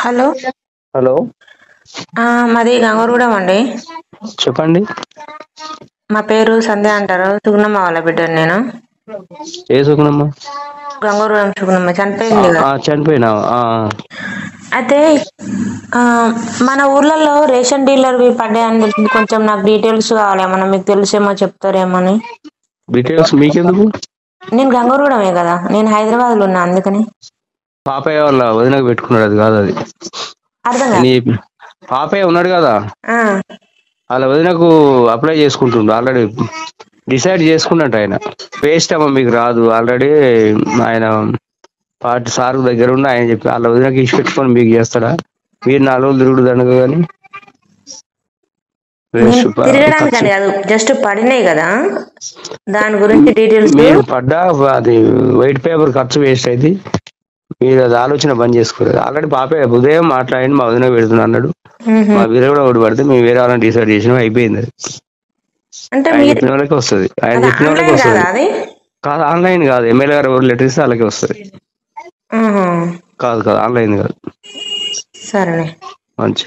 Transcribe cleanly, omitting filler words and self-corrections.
Hello. Hello మాది గంగవరగూడెం అండి. చెప్పండి. మా పేరు సంధ్య అంటారు. సుగుణమ్మ వాళ్ళ బిడ్డని నేను. ఏ సుగుణమ్మ? గంగవరగూడెం సుగుణమ్మ చనిపోయింది కదా. చనిపోయినా. అయితే మన ఊర్లలో రేషన్ డీలర్వి పడ్డాయని తెలిసింది. కొంచెం నాకు డీటెయిల్స్ కావాలి. ఏమన్నా మీకు తెలిసేమో చెప్తారేమని. డీటెయిల్స్ మీకెందుకు? నేను గంగవరగూడెమే కదా, నేను హైదరాబాద్లో ఉన్నా అందుకని. పాపయ్య వాళ్ళ వదినకు పెట్టుకున్నాడు, అది కాదు. అది అర్థం నీ కాదు. పాపయ్య ఉన్నాడు కదా, వాళ్ళ వదినకు అప్లై చేసుకుంటుండు. ఆల్రెడీ డిసైడ్ చేసుకున్నట్టు ఆయన. వేస్ట్ అమ్మ, మీకు రాదు. ఆల్రెడీ ఆయన పార్టీ సార్ దగ్గర ఉండి ఆయన చెప్పి వాళ్ళ వదినకి ఇచ్చి పెట్టుకొని మీకు చేస్తాడా? మీరు 4 రోజులు తిరుగుడు దండగ కానీ తిరగడానికని కాదు, జస్ట్ పడినాయి కదా, దాని గురించి డీటెయిల్స్. మీరు పడ్డా అది వైట్ పేపర్ ఖర్చు వేస్ట్ అయింది. మీరు అది ఆలోచన బంద్ చేసుకోలేదు. ఆల్రెడీ పాపే ఉదయం మాట్లాడి మా వదిన పెడుతున్నా అన్నాడు. మా వీర కూడా ఒకటి పడితే మేము వేరే వాళ్ళని డిసైడ్ చేసినాం, అయిపోయింది. అది ఆయన చెప్పిన వాళ్ళకి వస్తుంది. ఆయన చెప్పిన వాళ్ళకి వస్తుంది. కాదు, ఆన్లైన్ కాదు. ఎమ్మెల్యే గారు ఎవరు లెటర్ ఇస్తే వాళ్ళకి వస్తుంది. కాదు ఆన్లైన్ కాదు. సరే మంచి